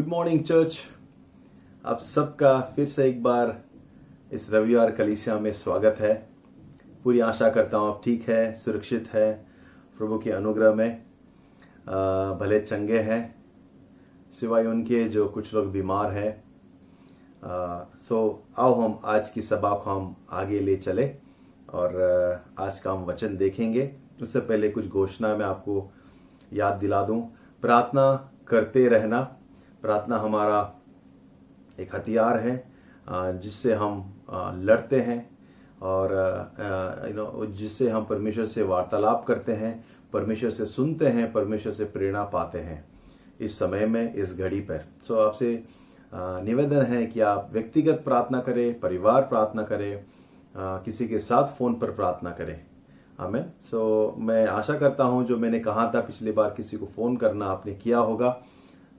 Good morning church. आप सबका फिर से एक बार इस रविवार कलीसिया में स्वागत है। पूरी आशा करता हूँ आप ठीक है, सुरक्षित है, प्रभु के अनुग्रह में भले चंगे हैं, सिवाय उनके जो कुछ लोग बीमार हैं। सो आओ हम आज की सभा को हम आगे ले चले और आज का हम वचन देखेंगे। उससे पहले कुछ घोषणा मैं आपको याद दिला दूं। प्रार्थना करते रहना। प्रार्थना हमारा एक हथियार है जिससे हम लड़ते हैं और जिससे हम परमेश्वर से वार्तालाप करते हैं, परमेश्वर से सुनते हैं, परमेश्वर से प्रेरणा पाते हैं इस समय में, इस घड़ी पर। सो आपसे निवेदन है कि आप व्यक्तिगत प्रार्थना करें, परिवार प्रार्थना करें, किसी के साथ फोन पर प्रार्थना करें। आमीन। सो मैं आशा करता हूं जो मैंने कहा था पिछली बार, किसी को फोन करना आपने किया होगा,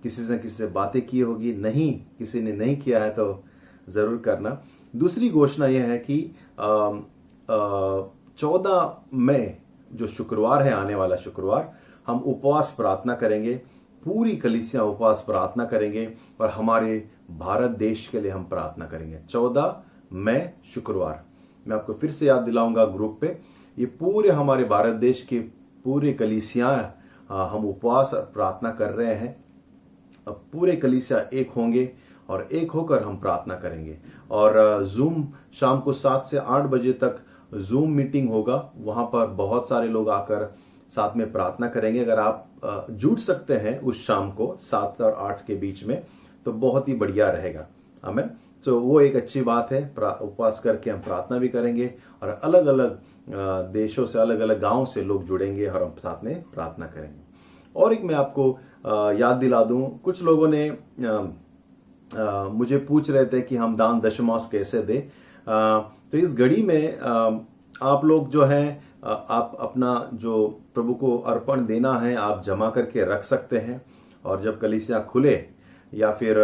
किसी से बातें की होगी। नहीं, किसी ने नहीं किया है तो जरूर करना। दूसरी घोषणा यह है कि 14 मई जो शुक्रवार है, आने वाला शुक्रवार, हम उपवास प्रार्थना करेंगे। पूरी कलीसिया उपवास प्रार्थना करेंगे और हमारे भारत देश के लिए हम प्रार्थना करेंगे। 14 मई शुक्रवार, मैं आपको फिर से याद दिलाऊंगा ग्रुप पे। ये पूरे हमारे भारत देश के पूरे कलीसिया हम उपवास और प्रार्थना कर रहे हैं। अब पूरे कलीसिया एक होंगे और एक होकर हम प्रार्थना करेंगे। और जूम शाम को 7 से 8 बजे तक जूम मीटिंग होगा। वहां पर बहुत सारे लोग आकर साथ में प्रार्थना करेंगे। अगर आप जुड़ सकते हैं उस शाम को 7 और 8 के बीच में तो बहुत ही बढ़िया रहेगा। आमीन। तो वो एक अच्छी बात है। उपवास करके हम प्रार्थना भी करेंगे और अलग अलग देशों से, अलग अलग गांव से लोग जुड़ेंगे और हम साथ में प्रार्थना करेंगे। और एक मैं आपको याद दिला दूं, कुछ लोगों ने मुझे पूछ रहे थे कि हम दान दशमांश कैसे दें। तो इस घड़ी में आप लोग जो है, आप अपना जो प्रभु को अर्पण देना है आप जमा करके रख सकते हैं और जब कलीसिया खुले या फिर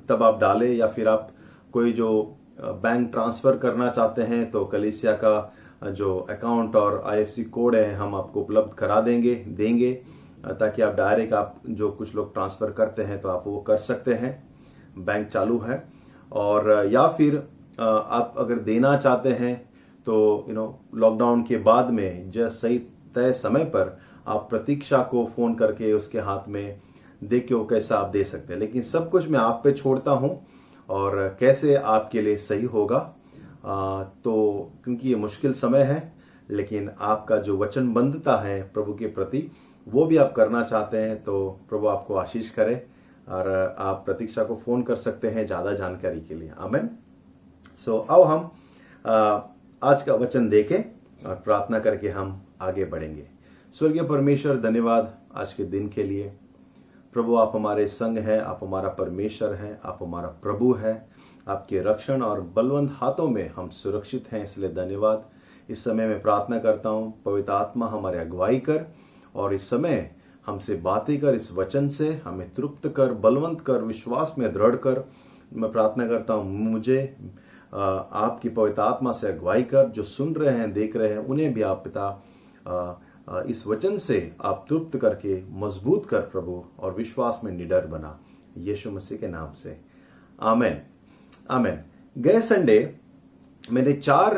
तब आप डालें, या फिर आप कोई जो बैंक ट्रांसफर करना चाहते हैं तो कलीसिया का जो अकाउंट और IFSC कोड है हम आपको उपलब्ध करा देंगे ताकि आप डायरेक्ट, आप जो कुछ लोग ट्रांसफर करते हैं तो आप वो कर सकते हैं। बैंक चालू है। और या फिर आप अगर देना चाहते हैं तो लॉकडाउन के बाद में जो सही तय समय पर आप प्रतीक्षा को फोन करके उसके हाथ में दे के वो कैसा आप दे सकते हैं। लेकिन सब कुछ मैं आप पे छोड़ता हूं और कैसे आपके लिए सही होगा। तो क्योंकि ये मुश्किल समय है, लेकिन आपका जो वचनबद्धता है प्रभु के प्रति वो भी आप करना चाहते हैं तो प्रभु आपको आशीष करे। और आप प्रतीक्षा को फोन कर सकते हैं ज्यादा जानकारी के लिए। आमीन। सो आओ हम आज का वचन देखें और प्रार्थना करके हम आगे बढ़ेंगे। स्वर्गीय परमेश्वर, धन्यवाद आज के दिन के लिए। प्रभु आप हमारे संग हैं, आप हमारा परमेश्वर हैं, आप हमारा प्रभु हैं। आपके रक्षण और बलवंत हाथों में हम सुरक्षित हैं, इसलिए धन्यवाद। इस समय मैं प्रार्थना करता हूं, पवित्र आत्मा हमारे अगुवाई कर और इस समय हमसे बातें कर, इस वचन से हमें तृप्त कर, बलवंत कर, विश्वास में दृढ़ कर। मैं प्रार्थना करता हूं मुझे आपकी पवित्र आत्मा से अगुवाई कर। जो सुन रहे हैं, देख रहे हैं, उन्हें भी आप पिता इस वचन से आप तृप्त करके मजबूत कर प्रभु, और विश्वास में निडर बना, यीशु मसीह के नाम से। आमीन। आमीन। गए संडे मैंने 4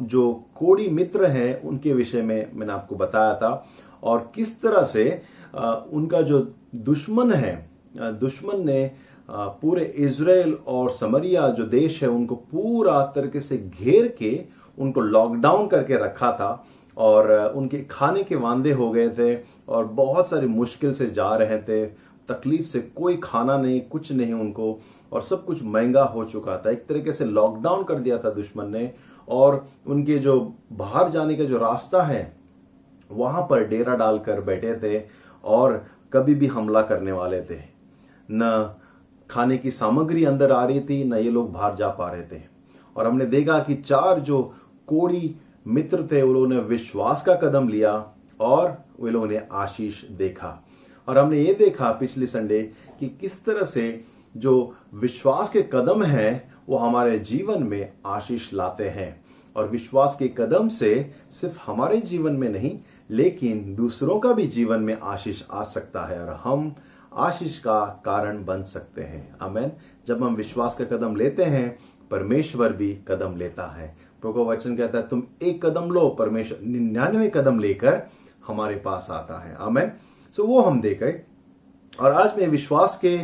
जो कोढ़ी मित्र हैं उनके विषय में मैंने आपको बताया था और किस तरह से उनका जो दुश्मन है, दुश्मन ने पूरे इज़राइल और समरिया जो देश है उनको पूरा तरीके से घेर के उनको लॉकडाउन करके रखा था और उनके खाने के वांदे हो गए थे और बहुत सारी मुश्किल से जा रहे थे। तकलीफ से कोई खाना नहीं, कुछ नहीं उनको, और सब कुछ महंगा हो चुका था। एक तरीके से लॉकडाउन कर दिया था दुश्मन ने और उनके जो बाहर जाने का जो रास्ता है वहां पर डेरा डालकर बैठे थे और कभी भी हमला करने वाले थे। न खाने की सामग्री अंदर आ रही थी, न ये लोग बाहर जा पा रहे थे। और हमने देखा कि 4 जो कोढ़ी मित्र थे उन्होंने विश्वास का कदम लिया और वे लोगों ने आशीष देखा। और हमने ये देखा पिछले संडे कि किस तरह से जो विश्वास के कदम हैं वो हमारे जीवन में आशीष लाते हैं। और विश्वास के कदम से सिर्फ हमारे जीवन में नहीं, लेकिन दूसरों का भी जीवन में आशीष आ सकता है और हम आशीष का कारण बन सकते हैं। आमेन। जब हम विश्वास का कदम लेते हैं, परमेश्वर भी कदम लेता है। प्रभु का वचन कहता है तुम एक कदम लो, परमेश्वर 99 कदम लेकर हमारे पास आता है। आमेन। सो वो हम देखें। और आज मैं विश्वास के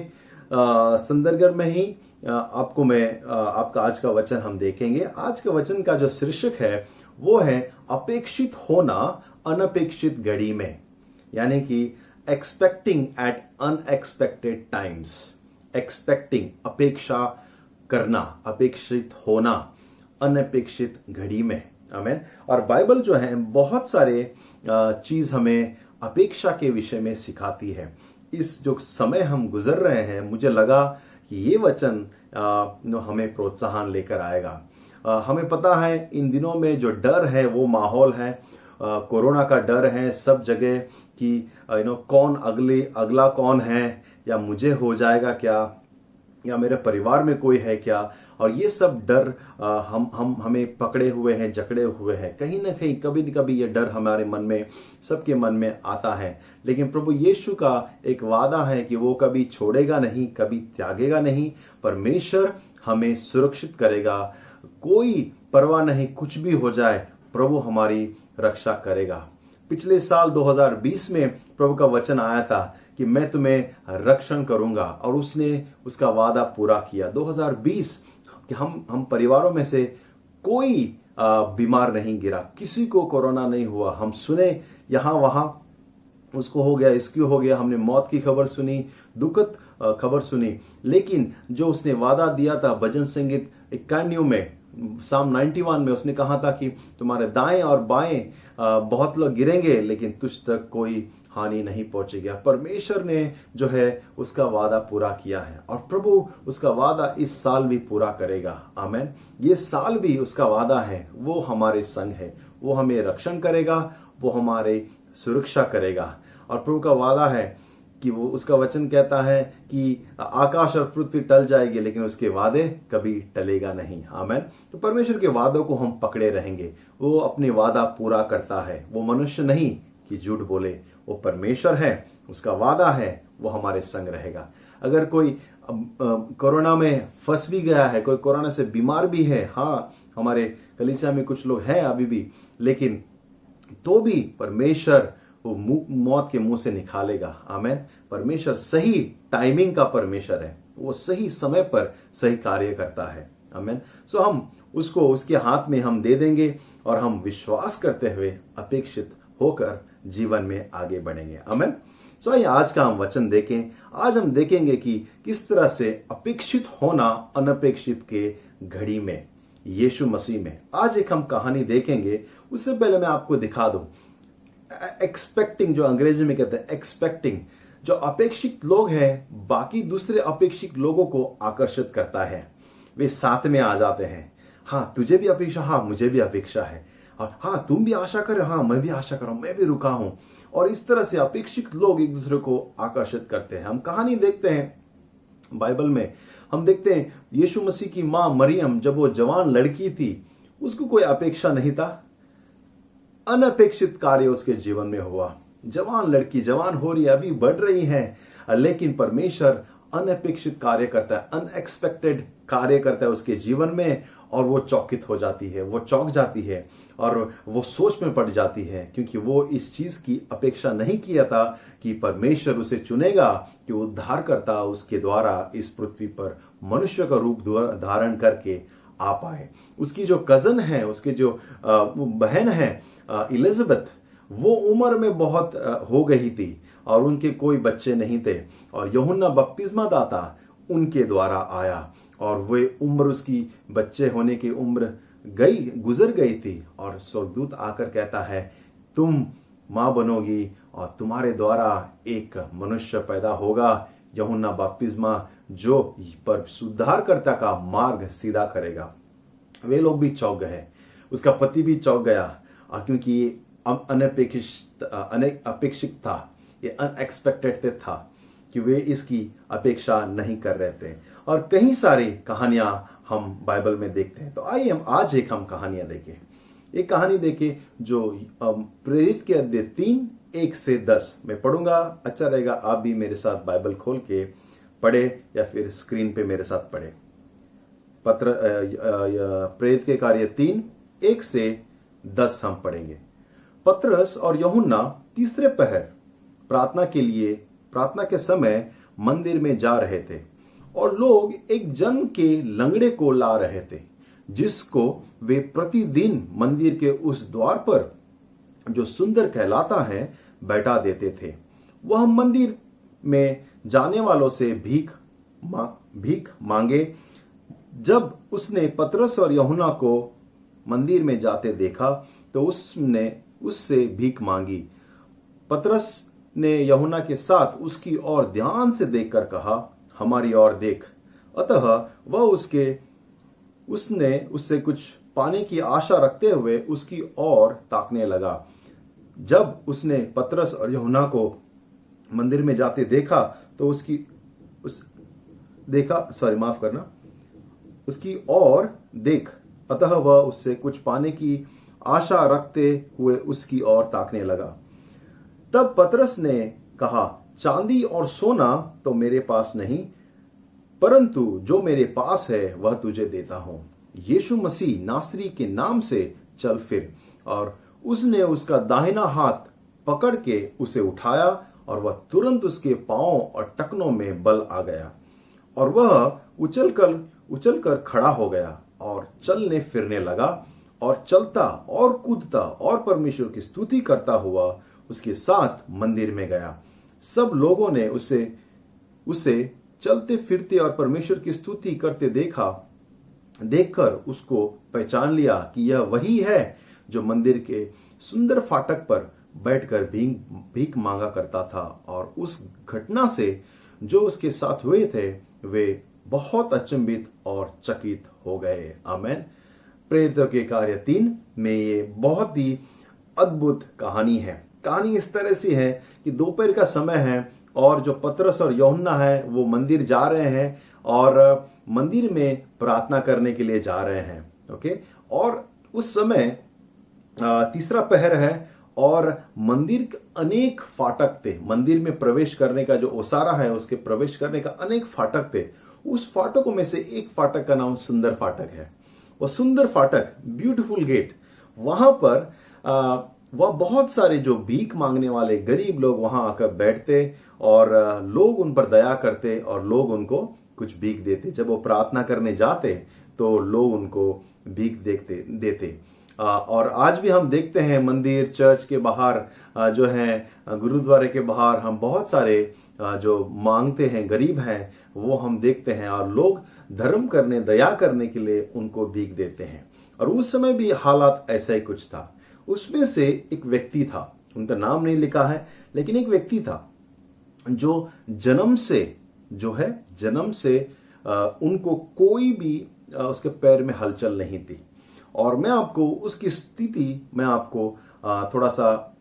संदर्भ में ही आपको मैं आपका आज का वचन हम देखेंगे। आज का वचन का जो शीर्षक है वो है अपेक्षित होना अनपेक्षित घड़ी में, यानी कि expecting at unexpected times. Expecting अपेक्षा करना, अपेक्षित होना अनपेक्षित घड़ी में। आमेन। और बाइबल जो है बहुत सारे चीज हमें अपेक्षा के विषय में सिखाती है। इस जो समय हम गुजर रहे हैं, मुझे लगा कि ये वचन हमें प्रोत्साहन लेकर आएगा। हमें पता है इन दिनों में जो डर है वो माहौल है, कोरोना का डर है सब जगह कि कौन अगला कौन है, या मुझे हो जाएगा क्या, या मेरे परिवार में कोई है क्या। और ये सब डर हमें पकड़े हुए हैं, जकड़े हुए हैं। कहीं ना कहीं कभी न कभी ये डर हमारे मन में, सबके मन में आता है। लेकिन प्रभु यीशु का एक वादा है कि वो कभी छोड़ेगा नहीं, कभी त्यागेगा नहीं। परमेश्वर हमें सुरक्षित करेगा। कोई परवाह नहीं, कुछ भी हो जाए, प्रभु हमारी रक्षा करेगा। पिछले साल 2020 में प्रभु का वचन आया था कि मैं तुम्हें रक्षण करूंगा, और उसने उसका वादा पूरा किया। 2020 कि हम परिवारों में से कोई बीमार नहीं गिरा, किसी को कोरोना नहीं हुआ। हम सुने यहां वहां उसको हो गया, इसको हो गया, हमने मौत की खबर सुनी, दुखद खबर सुनी। लेकिन जो उसने वादा दिया था भजन संगीत 91 में, साम 91 में उसने कहा था कि तुम्हारे दाएं और बाएं बहुत लोग गिरेंगे लेकिन तुझ तक कोई हानि नहीं पहुंचेगी। परमेश्वर ने जो है उसका वादा पूरा किया है, और प्रभु उसका वादा इस साल भी पूरा करेगा। आमेन। ये साल भी उसका वादा है, वो हमारे संग है, वो हमें रक्षण करेगा, वो हमारे सुरक्षा करेगा। और प्रभु का वादा है कि वो, उसका वचन कहता है कि आकाश और पृथ्वी टल जाएगी लेकिन उसके वादे कभी टलेगा नहीं। आमेन। तो परमेश्वर के वादों को हम पकड़े रहेंगे। वो अपने वादा पूरा करता है, वो मनुष्य नहीं कि झूठ बोले। वो परमेश्वर है, उसका वादा है, वो हमारे संग रहेगा। अगर कोई कोरोना में फंस भी गया है, कोई कोरोना से बीमार भी है, हाँ हमारे कलीसिया में कुछ लोग हैं अभी भी, लेकिन तो भी परमेश्वर वो मौत के मुंह से निकालेगा। आमेन। परमेश्वर सही टाइमिंग का परमेश्वर है, वो सही समय पर सही कार्य करता है। आमेन। सो हम उसको उसके हाथ में हम दे देंगे, और हम विश्वास करते हुए अपेक्षित होकर जीवन में आगे बढ़ेंगे। आमेन। सो आइए आज का हम वचन देखें। आज हम देखेंगे कि किस तरह से अपेक्षित होना अनपेक्षित के घड़ी में, यीशु मसीह में। आज एक हम कहानी देखेंगे। उससे पहले मैं आपको दिखा दूं, एक्सपेक्टिंग, जो अंग्रेजी में कहते हैं एक्सपेक्टिंग, जो अपेक्षित लोग हैं बाकी दूसरे अपेक्षित लोगों को आकर्षित करता है। वे साथ में आ जाते हैं। हाँ तुझे भी अपेक्षा, हाँ मुझे भी अपेक्षा है, और हाँ तुम भी आशा कर, हाँ मैं भी आशा कर रहा हूं, मैं भी रुका हूं। और इस तरह से अपेक्षित लोग एक दूसरे को आकर्षित करते हैं। हम कहानी देखते हैं बाइबल में, हम देखते हैं यीशु मसीह की मां मरियम, जब वो जवान लड़की थी, उसको कोई अपेक्षा नहीं था। अनपेक्षित कार्य उसके जीवन में हुआ। जवान लड़की जवान हो रही है, अभी बढ़ रही है, लेकिन परमेश्वर अनपेक्षित कार्य करता है, अनएक्सपेक्टेड कार्य करता है उसके जीवन में, और वो चौकित हो जाती है, वो चौंक जाती है, और वो सोच में पड़ जाती है, क्योंकि वो इस चीज की अपेक्षा नहीं किया था कि परमेश्वर उसे चुनेगा कि उद्धारकर्ता उसके द्वारा इस पृथ्वी पर मनुष्य का रूप धारण करके आ पाए। उसकी जो कजन है, उसके जो बहन है इलिजाबेथ, वो उम्र में बहुत हो गई थी और उनके कोई बच्चे नहीं थे, और यूहन्ना बपतिस्मा दाता उनके द्वारा आया, और वे उम्र, उसकी बच्चे होने की उम्र गुजर गई थी, और स्वर्गदूत आकर कहता है तुम मां बनोगी और तुम्हारे द्वारा एक मनुष्य पैदा होगा, यूहन्ना बपतिस्मा, जो पर सुधारकर्ता का मार्ग सीधा करेगा। वे लोग भी चौंक गए, उसका पति भी चौंक गया, क्योंकि ये अपेक्षित था, ये अनएक्सपेक्टेड था कि वे इसकी अपेक्षा नहीं कर रहे थे। और कई सारी कहानियां हम बाइबल में देखते हैं। तो आइए हम आज हम कहानियां देखें। एक कहानी देखें जो प्रेरित के अध्याय 3 1 से 10 मैं पढ़ूंगा। अच्छा रहेगा आप भी मेरे साथ बाइबल खोल के पढ़े या फिर स्क्रीन पे मेरे साथ पढ़े। प्रेरित के कार्य 3 1 से 10 हम पढ़ेंगे। पतरस और यूहन्ना तीसरे पहर प्रार्थना के समय मंदिर में जा रहे थे और लोग एक जन के लंगड़े को ला रहे थे, जिसको वे प्रतिदिन मंदिर के उस द्वार पर जो सुंदर कहलाता है बैठा देते थे। वह मंदिर में जाने वालों से भीख मांगे। जब उसने पतरस और यूहन्ना को मंदिर में जाते देखा तो उसने उससे भीख मांगी। पतरस ने यूहन्ना के साथ उसकी ओर ध्यान से देखकर कहा, हमारी ओर देख। अतः वह उसने उससे कुछ पाने की आशा रखते हुए उसकी ओर ताकने लगा। जब उसने पतरस और यूहन्ना को मंदिर में जाते देखा तो उसकी ओर देख। अतः वह उससे कुछ पाने की आशा रखते हुए उसकी ओर ताकने लगा। तब पतरस ने कहा, चांदी और सोना तो मेरे पास नहीं, परंतु जो मेरे पास है वह तुझे देता हूं। यीशु मसीह नासरी के नाम से चल फिर। और उसने उसका दाहिना हाथ पकड़ के उसे उठाया और वह तुरंत उसके पांवों और टखनों में बल आ गया और वह उछलकर खड़ा हो गया और चलने फिरने लगा और चलता और कूदता और परमेश्वर की स्तुति करता हुआ उसके साथ मंदिर में गया। सब लोगों ने उसे चलते फिरते और परमेश्वर की स्तुति करते देखकर उसको पहचान लिया कि यह वही है जो मंदिर के सुंदर फाटक पर बैठकर भीख मांगा करता था। और उस घटना से जो उसके साथ हुए थे वे बहुत अचंभित और चकित हो गए। आमेन। प्रेरितों के कार्य 3 में ये बहुत ही अद्भुत कहानी है। कहानी इस तरह से है कि दोपहर का समय है और जो पतरस और यूहन्ना है वो मंदिर जा रहे हैं और मंदिर में प्रार्थना करने के लिए जा रहे हैं। ओके, और उस समय तीसरा पहर है और मंदिर के अनेक फाटक थे। मंदिर में प्रवेश करने का जो ओसारा है उसके प्रवेश करने का अनेक फाटक थे। उस फाटकों में से एक फाटक का नाम सुंदर फाटक है। वो सुंदर फाटक, ब्यूटीफुल गेट, वहां पर वह बहुत सारे जो भीख मांगने वाले गरीब लोग वहां आकर बैठते और लोग उन पर दया करते और लोग उनको कुछ भीख देते। जब वो प्रार्थना करने जाते तो लोग उनको भीख देते। और आज भी हम देखते हैं मंदिर, चर्च के बाहर जो है, गुरुद्वारे के बाहर हम बहुत सारे जो मांगते हैं, गरीब हैं, वो हम देखते हैं और लोग धर्म करने, दया करने के लिए उनको भीख देते हैं। और उस समय भी हालात ऐसा ही कुछ था। उसमें से एक व्यक्ति था, उनका नाम नहीं लिखा है, लेकिन एक व्यक्ति था जो जन्म से उनको कोई भी उसके पैर में हलचल नहीं थी। और मैं आपको उसकी स्थिति थोड़ा सा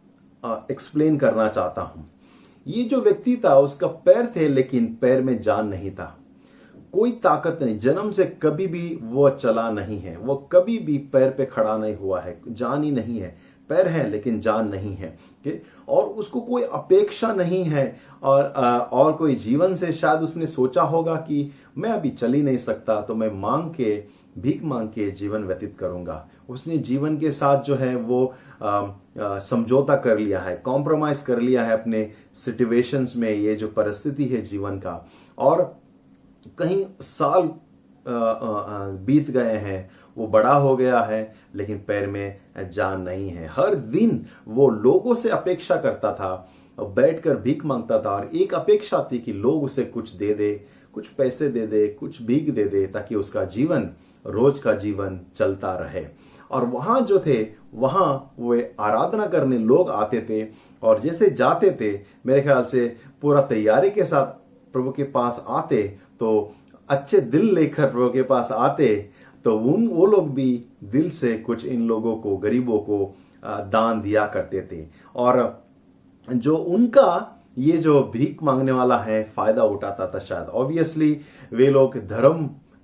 एक्सप्लेन करना चाहता हूं। ये जो व्यक्ति था उसका पैर थे लेकिन पैर में जान नहीं था, कोई ताकत नहीं, जन्म से कभी भी वो चला नहीं है, वो कभी भी पैर पे खड़ा नहीं हुआ है, जान ही नहीं है, पैर है लेकिन जान नहीं है। और उसको कोई अपेक्षा नहीं है और कोई जीवन से शायद उसने सोचा होगा कि मैं अभी चल ही नहीं सकता तो मैं भीख मांग के जीवन व्यतीत करूंगा। उसने जीवन के साथ जो है वो समझौता कर लिया है, कॉम्प्रोमाइज कर लिया है अपने सिचुएशंस में, ये जो परिस्थिति है जीवन का। और कहीं साल बीत गए हैं, वो बड़ा हो गया है लेकिन पैर में जान नहीं है। हर दिन वो लोगों से अपेक्षा करता था, बैठकर भीख मांगता था और एक अपेक्षा थी कि लोग उसे कुछ दे दे, कुछ पैसे दे दे, कुछ भीख दे दे ताकि उसका जीवन, रोज का जीवन चलता रहे। और वहां जो थे वहां वे आराधना करने लोग आते थे और जैसे जाते थे, मेरे ख्याल से पूरा तैयारी के साथ प्रभु के पास आते, तो अच्छे दिल लेकर प्रभु के पास आते, तो वो लोग भी दिल से कुछ इन लोगों को, गरीबों को दान दिया करते थे। और जो उनका ये जो भीख मांगने वाला है फायदा उठाता था शायद। ऑब्वियसली वे लोग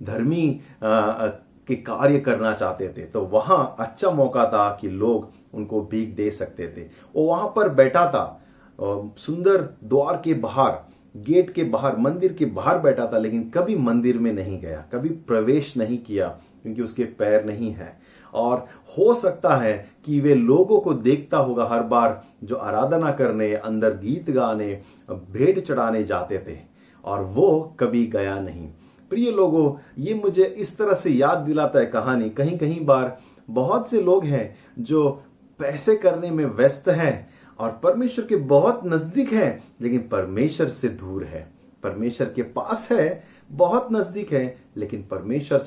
धर्मी के कार्य करना चाहते थे, तो वहां अच्छा मौका था कि लोग उनको भीख दे सकते थे। वो वहां पर बैठा था, सुंदर द्वार के बाहर, गेट के बाहर, मंदिर के बाहर बैठा था, लेकिन कभी मंदिर में नहीं गया, कभी प्रवेश नहीं किया, क्योंकि उसके पैर नहीं है। और हो सकता है कि वे लोगों को देखता होगा हर बार जो आराधना करने, अंदर गीत गाने, भेंट चढ़ाने जाते थे, और वो कभी गया नहीं। प्रिय लोगों, ये मुझे इस तरह से याद दिलाता है कहानी, कहीं कहीं बार बहुत से लोग हैं जो पैसे करने में व्यस्त हैं और परमेश्वर के बहुत नजदीक हैं, लेकिन परमेश्वर से दूर है। परमेश्वर के पास है, बहुत नजदीक है, लेकिन परमेश्वर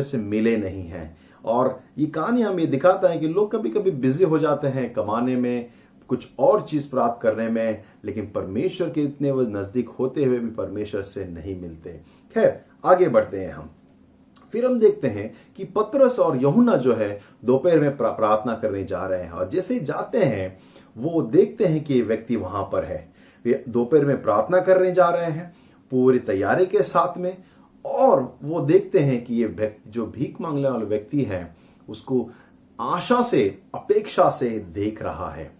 से मिले नहीं हैं। और ये कहानी हमें दिखाता है कि लोग कभी कभी बिजी हो जाते हैं कमाने में, कुछ और चीज प्राप्त करने में, लेकिन परमेश्वर के इतने वो नजदीक होते हुए भी परमेश्वर से नहीं मिलते। खैर, आगे बढ़ते हैं हम। फिर हम देखते हैं कि पतरस और यूहन्ना जो है दोपहर में प्रार्थना करने जा रहे हैं, और जैसे ही जाते हैं वो देखते हैं कि ये व्यक्ति वहां पर है। वे दोपहर में प्रार्थना करने जा रहे हैं पूरी तैयारी के साथ में, और वो देखते हैं कि ये व्यक्ति जो भीख मांगने वाला व्यक्ति है उसको आशा से, अपेक्षा से देख रहा है,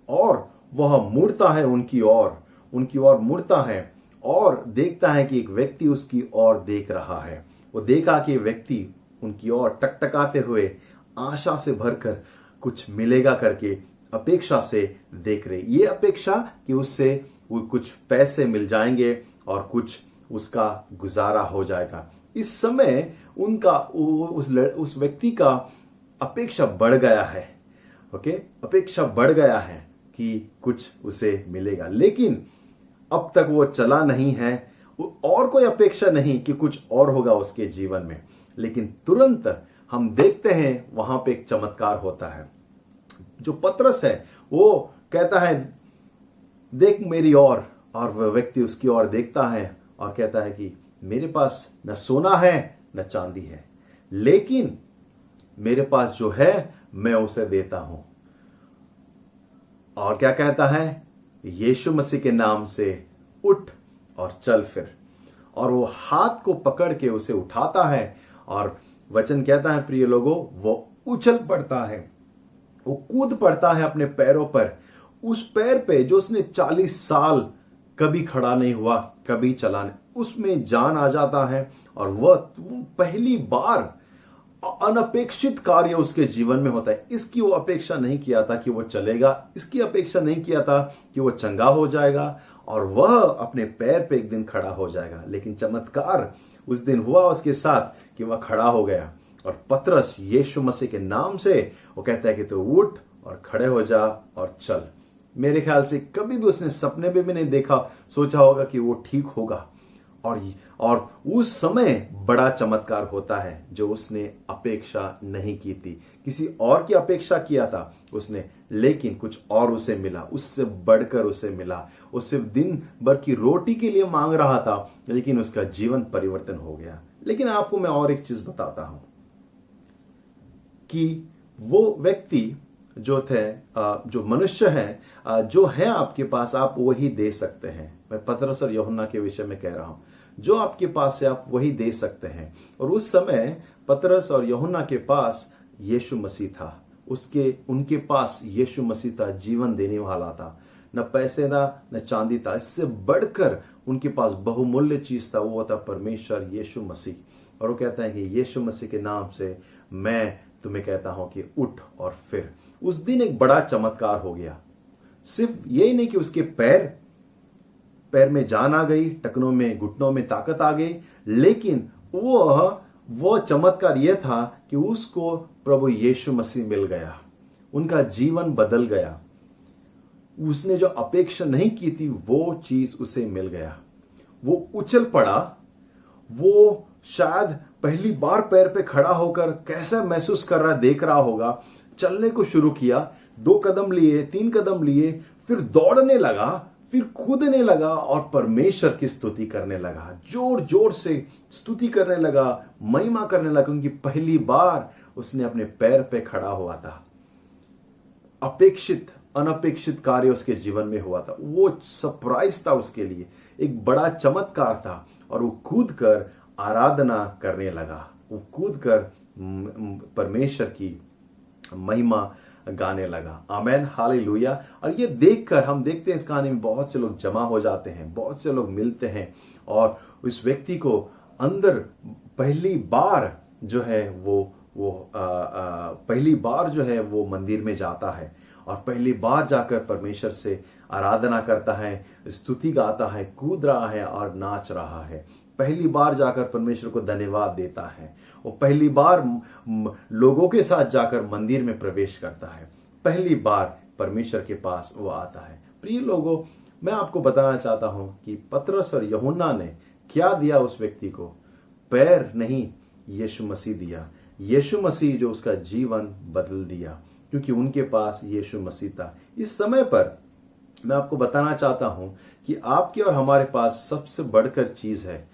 और वह मुड़ता है उनकी ओर मुड़ता है और देखता है कि एक व्यक्ति उसकी ओर देख रहा है। वो देखा कि व्यक्ति उनकी ओर टकटकाते हुए, आशा से भरकर कुछ मिलेगा करके अपेक्षा से देख रहे। ये अपेक्षा कि उससे वो कुछ पैसे मिल जाएंगे और कुछ उसका गुजारा हो जाएगा। इस समय उनका उस व्यक्ति का अपेक्षा बढ़ गया है। ओके, अपेक्षा बढ़ गया है कि कुछ उसे मिलेगा, लेकिन अब तक वो चला नहीं है, और कोई अपेक्षा नहीं कि कुछ और होगा उसके जीवन में। लेकिन तुरंत हम देखते हैं वहां पे एक चमत्कार होता है। जो पतरस है वो कहता है, देख मेरी ओर, और वह व्यक्ति उसकी ओर देखता है और कहता है कि मेरे पास न सोना है न चांदी है, लेकिन मेरे पास जो है मैं उसे देता हूं। और क्या कहता है? यीशु मसीह के नाम से उठ और चल फिर। और वो हाथ को पकड़ के उसे उठाता है, और वचन कहता है प्रिय लोगों, वो उछल पड़ता है, वो कूद पड़ता है अपने पैरों पर, उस पैर पे जो उसने 40 साल कभी खड़ा नहीं हुआ, कभी चला नहीं, उसमें जान आ जाता है। और वह पहली बार अनपेक्षित कार्य उसके जीवन में होता है। इसकी वो अपेक्षा नहीं किया था कि वो चलेगा, इसकी अपेक्षा नहीं किया था कि वो चंगा हो जाएगा और वह अपने पैर पे एक दिन खड़ा हो जाएगा। लेकिन चमत्कार उस दिन हुआ उसके साथ कि वह खड़ा हो गया, और पतरस यीशु मसीह के नाम से वो कहता है कि तू उठ और खड़े हो जा और चल। मेरे ख्याल से कभी भी उसने सपने में भी नहीं देखा, सोचा होगा कि वो ठीक होगा, और उस समय बड़ा चमत्कार होता है जो उसने अपेक्षा नहीं की थी। किसी और की अपेक्षा किया था उसने, लेकिन कुछ और उसे मिला, उससे बढ़कर उसे मिला। उससे दिन भर की रोटी के लिए मांग रहा था, लेकिन उसका जीवन परिवर्तन हो गया। लेकिन आपको मैं और एक चीज बताता हूं कि वो व्यक्ति जो थे, जो मनुष्य है, जो है आपके पास, आप वही दे सकते हैं। मैं पतरस और यूहन्ना के विषय में कह रहा हूं, जो आपके पास है आप वही दे सकते हैं। और उस समय पतरस और यूहन्ना के पास यीशु मसीह था, उनके पास यीशु मसीह था, जीवन देने वाला था। न पैसे था न चांदी था, इससे बढ़कर उनके पास बहुमूल्य चीज था, वो था परमेश्वर यीशु मसीह। और वो कहता है कि यीशु मसीह के नाम से मैं तुम्हें कहता हूं कि उठ और फिर। उस दिन एक बड़ा चमत्कार हो गया। सिर्फ यही नहीं कि उसके पैर में जान आ गई, टखनों में, घुटनों में ताकत आ गई, लेकिन वो चमत्कार यह था कि उसको प्रभु यीशु मसीह मिल गया, उनका जीवन बदल गया। उसने जो अपेक्षा नहीं की थी वो चीज उसे मिल गया। वो उछल पड़ा, वो शायद पहली बार पैर पे खड़ा होकर कैसा महसूस कर रहा, देख रहा होगा। चलने को शुरू किया, 2 कदम लिए, 3 कदम लिए, फिर दौड़ने लगा, फिर कूदने लगा और परमेश्वर की स्तुति करने लगा, जोर जोर से स्तुति करने लगा, महिमा करने लगा, क्योंकि पहली बार उसने अपने पैर पे खड़ा हुआ था। अनपेक्षित कार्य उसके जीवन में हुआ था। वो सरप्राइज था उसके लिए, एक बड़ा चमत्कार था। और वो कूद कर आराधना करने लगा, वो कूद कर परमेश्वर की महिमा गाने लगा। आमेन, हालेलुया। और ये देखकर हम देखते हैं इस कहानी में बहुत से लोग जमा हो जाते हैं, बहुत से लोग मिलते हैं और उस व्यक्ति को अंदर पहली बार जो है पहली बार जो है वो मंदिर में जाता है और पहली बार जाकर परमेश्वर से आराधना करता है, स्तुति गाता है, कूद रहा है और नाच रहा है। पहली बार जाकर परमेश्वर को धन्यवाद देता है। वो पहली बार लोगों के साथ जाकर मंदिर में प्रवेश करता है। पहली बार परमेश्वर के पास वो आता है। प्रिय लोगों, मैं आपको बताना चाहता हूं कि पतरस और यूहन्ना ने क्या दिया उस व्यक्ति को? पैर नहीं, यीशु मसीह दिया। यीशु मसीह जो उसका जीवन बदल दिया, क्योंकि उनके पास यीशु मसीह था। इस समय पर मैं आपको बताना चाहता हूं कि आपके और हमारे पास सबसे बढ़कर चीज है।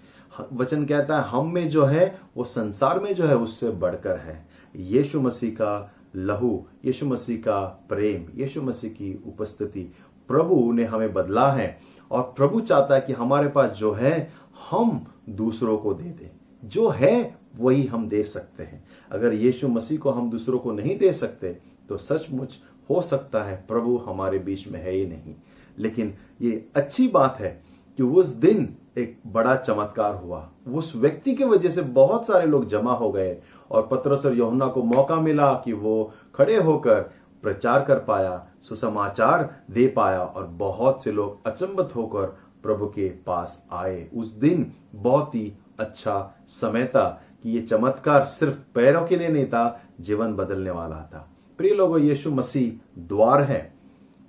वचन कहता है हम में जो है वो संसार में जो है उससे बढ़कर है। यीशु मसीह का लहू, यीशु मसीह का प्रेम, यीशु मसीह की उपस्थिति, प्रभु ने हमें बदला है और प्रभु चाहता है कि हमारे पास जो है हम दूसरों को दे दें। जो है वही हम दे सकते हैं। अगर यीशु मसीह को हम दूसरों को नहीं दे सकते तो सचमुच हो सकता है प्रभु हमारे बीच में है ही नहीं। लेकिन ये अच्छी बात है कि उस दिन एक बड़ा चमत्कार हुआ। उस व्यक्ति की वजह से बहुत सारे लोग जमा हो गए और पतरस और यूहन्ना को मौका मिला कि वो खड़े होकर प्रचार कर पाया, सुसमाचार दे पाया और बहुत से लोग अचंभित होकर प्रभु के पास आए। उस दिन बहुत ही अच्छा समय था कि ये चमत्कार सिर्फ पैरों के लिए नहीं था, जीवन बदलने वाला था। प्रिय लोगों, यीशु मसीह द्वार है,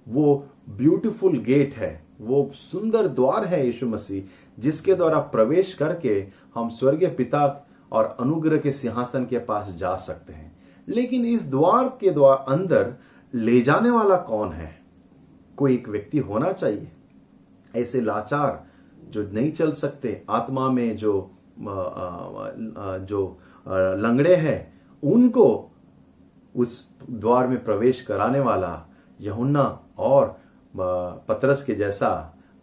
वो ब्यूटीफुल गेट है, वो सुंदर द्वार है यीशु मसीह, जिसके द्वारा प्रवेश करके हम स्वर्गीय पिता और अनुग्रह के सिंहासन के पास जा सकते हैं। लेकिन इस द्वार के द्वार अंदर ले जाने वाला कौन है? कोई एक व्यक्ति होना चाहिए। ऐसे लाचार जो नहीं चल सकते, आत्मा में जो लंगड़े हैं, उनको उस द्वार में प्रवेश कराने वाला यूहन्ना और पतरस के जैसा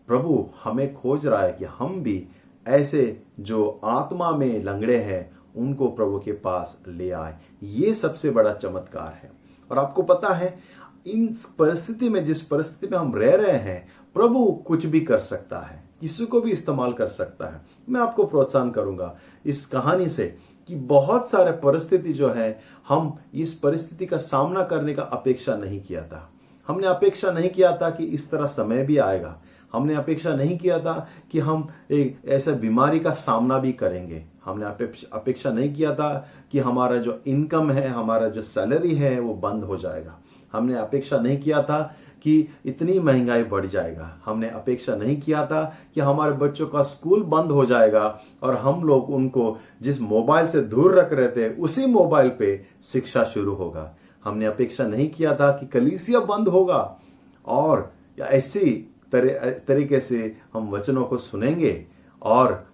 प्रभु हमें खोज रहा है कि हम भी ऐसे जो आत्मा में लंगड़े हैं उनको प्रभु के पास ले आए। ये सबसे बड़ा चमत्कार है। और आपको पता है, इन परिस्थिति में, जिस परिस्थिति में हम रह रहे हैं, प्रभु कुछ भी कर सकता है, किसी को भी इस्तेमाल कर सकता है। मैं आपको प्रोत्साहन करूंगा इस कहानी से कि बहुत सारे परिस्थिति जो है, हम इस परिस्थिति का सामना करने का अपेक्षा नहीं किया था। हमने अपेक्षा नहीं किया था कि इस तरह समय भी आएगा। हमने अपेक्षा नहीं किया था कि हम एक ऐसा बीमारी का सामना भी करेंगे। हमने अपेक्षा नहीं किया था कि हमारा जो इनकम है, हमारा जो सैलरी है वो बंद हो जाएगा। हमने अपेक्षा नहीं किया था कि इतनी महंगाई बढ़ जाएगा। हमने अपेक्षा नहीं किया था कि हमारे बच्चों का स्कूल बंद हो जाएगा और हम लोग उनको जिस मोबाइल से दूर रख रहे थे उसी मोबाइल पे शिक्षा शुरू होगा। हमने अपेक्षा नहीं किया था कि कलीसिया बंद होगा और ऐसी तरीके से हम वचनों को सुनेंगे और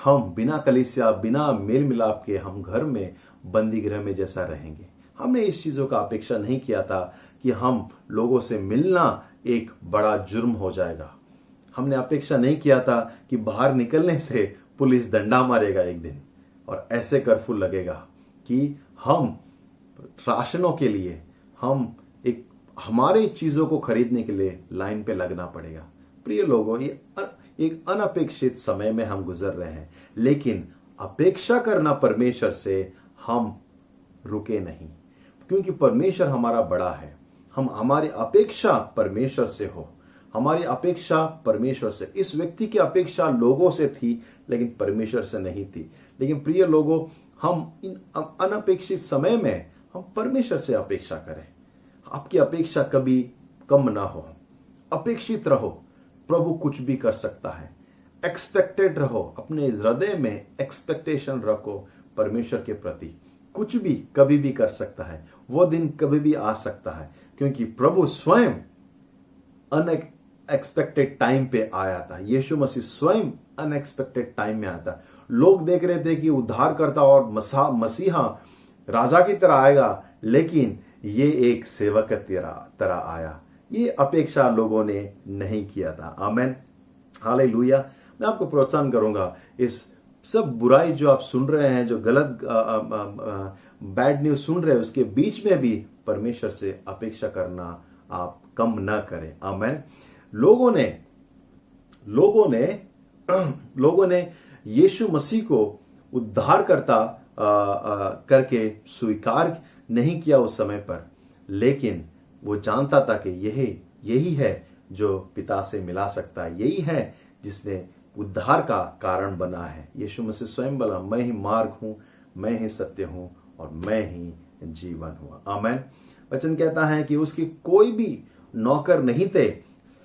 हम बिना कलीसिया, बिना मेल मिलाप के हम घर में बंदी गृह में जैसा रहेंगे। हमने इस चीजों का अपेक्षा नहीं किया था कि हम लोगों से मिलना एक बड़ा जुर्म हो जाएगा। हमने अपेक्षा नहीं किया था कि बाहर निकलने से पुलिस डंडा मारेगा एक दिन और ऐसे कर्फ्यू लगेगा कि हम राशनों के लिए, हम हमारे चीजों को खरीदने के लिए लाइन पे लगना पड़ेगा। प्रिय लोगों, ये एक अनपेक्षित समय में हम गुजर रहे हैं, लेकिन अपेक्षा करना परमेश्वर से हम रुके नहीं, क्योंकि परमेश्वर हमारा बड़ा है। हमारी अपेक्षा परमेश्वर से हो, हमारी अपेक्षा परमेश्वर से। इस व्यक्ति की अपेक्षा लोगों से थी लेकिन परमेश्वर से नहीं थी। लेकिन प्रिय लोगों, हम इन अनपेक्षित समय में हम परमेश्वर से अपेक्षा करें। आपकी अपेक्षा कभी कम ना हो, अपेक्षित रहो, प्रभु कुछ भी कर सकता है। एक्सपेक्टेड रहो, अपने हृदय में एक्सपेक्टेशन रखो परमेश्वर के प्रति। कुछ भी कभी भी कर सकता है, वो दिन कभी भी आ सकता है, क्योंकि प्रभु स्वयं अनएक्सपेक्टेड टाइम पे आया था। यीशु मसीह स्वयं अनएक्सपेक्टेड टाइम में आया था। लोग देख रहे थे कि उद्धारकर्ता और मसीहा राजा की तरह आएगा, लेकिन ये एक सेवक की तरह आया। ये अपेक्षा लोगों ने नहीं किया था। आमेन, हालेलुया। मैं आपको प्रोत्साहन करूंगा इस सब बुराई जो आप सुन रहे हैं, जो गलत बैड न्यूज सुन रहे हैं, उसके बीच में भी परमेश्वर से अपेक्षा करना आप कम ना करें। आमेन। लोगों ने यीशु मसीह को उद्धारकर्ता करके स्वीकार नहीं किया उस समय पर, लेकिन वो जानता था कि यही है जो पिता से मिला सकता है, यही है जिसने उद्धार का कारण बना है। यीशु मसीह स्वयं बोला, मैं ही मार्ग हूं, मैं ही सत्य हूं और मैं ही जीवन हूं। आमेन। वचन कहता है कि उसके कोई भी नौकर नहीं थे,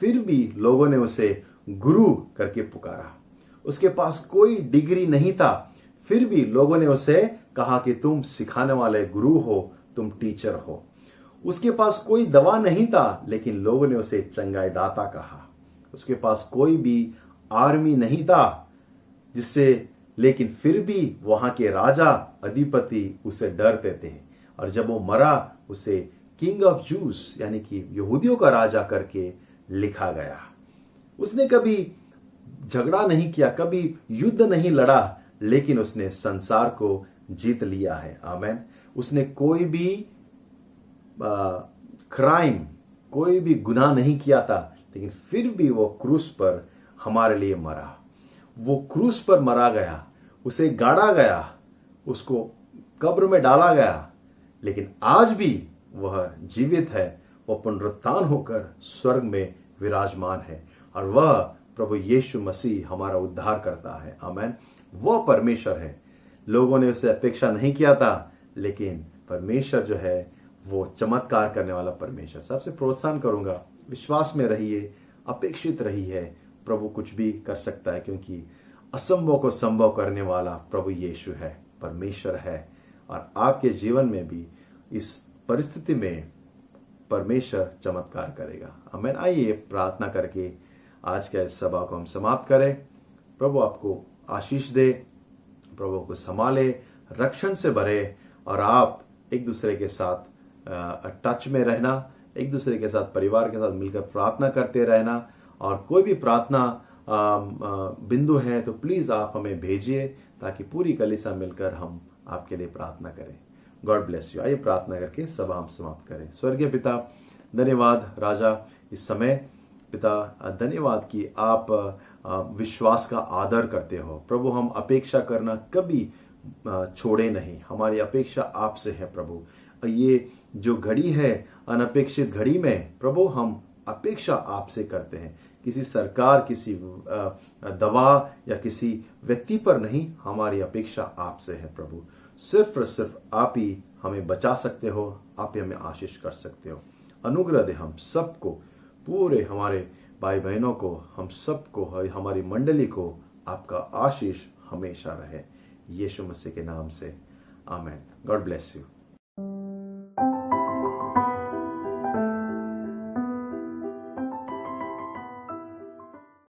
फिर भी लोगों ने उसे गुरु करके पुकारा। उसके पास कोई डिग्री नहीं था, फिर भी लोगों ने उसे कहा कि तुम सिखाने वाले गुरु हो, तुम टीचर हो। उसके पास कोई दवा नहीं था, लेकिन लोगों ने उसे चंगाई दाता कहा। उसके पास कोई भी आर्मी नहीं था लेकिन फिर भी वहां के राजा अधिपति उसे डरते थे, और जब वो मरा उसे किंग ऑफ जूस यानी कि यहूदियों का राजा करके लिखा गया। उसने कभी झगड़ा नहीं किया, कभी युद्ध नहीं लड़ा, लेकिन उसने संसार को जीत लिया है। आमेन। उसने कोई भी क्राइम, कोई भी गुनाह नहीं किया था, लेकिन फिर भी वो क्रूस पर हमारे लिए मरा। वो क्रूस पर मरा गया, उसे गाड़ा गया, उसको कब्र में डाला गया, लेकिन आज भी वह जीवित है। वह पुनरुत्थान होकर स्वर्ग में विराजमान है, और वह प्रभु यीशु मसीह हमारा उद्धार करता है। आमेन। वह परमेश्वर है। लोगों ने उसे अपेक्षा नहीं किया था, लेकिन परमेश्वर जो है वो चमत्कार करने वाला परमेश्वर। सबसे प्रोत्साहन करूंगा, विश्वास में रहिए, अपेक्षित रहिए। प्रभु कुछ भी कर सकता है, क्योंकि असंभव को संभव करने वाला प्रभु यीशु है, परमेश्वर है। और आपके जीवन में भी इस परिस्थिति में परमेश्वर चमत्कार करेगा। आमीन। आइए प्रार्थना करके आज के इस सभा को हम समाप्त करें। प्रभु आपको आशीष दे, प्रभु को संभाले, रक्षण से भरे, और आप एक दूसरे के साथ टच में रहना, एक दूसरे के साथ, परिवार के साथ मिलकर प्रार्थना करते रहना। और कोई भी प्रार्थना बिंदु है तो प्लीज आप हमें भेजिए, ताकि पूरी कलीसिया मिलकर हम आपके लिए प्रार्थना करें। God bless you. आइए प्रार्थना करके सभा हम समाप्त करें। स्वर्गीय पिता, धन्यवाद राजा इस समय। पिता धन्यवाद कि आप विश्वास का आदर करते हो। प्रभु हम अपेक्षा करना कभी छोड़े नहीं, हमारी अपेक्षा आपसे है प्रभु। ये जो घड़ी है अनपेक्षित घड़ी में प्रभु हम अपेक्षा आपसे करते हैं, किसी सरकार, किसी दवा या किसी व्यक्ति पर नहीं, हमारी अपेक्षा आपसे है प्रभु। सिर्फ और सिर्फ आप ही हमें बचा सकते हो, आप ही हमें आशीष कर सकते हो। अनुग्रह दे हम सबको, पूरे हमारे भाई बहनों को, हम सबको, हमारी मंडली को आपका आशीष हमेशा रहे, यीशु मसीह के नाम से। आमीन। God bless you.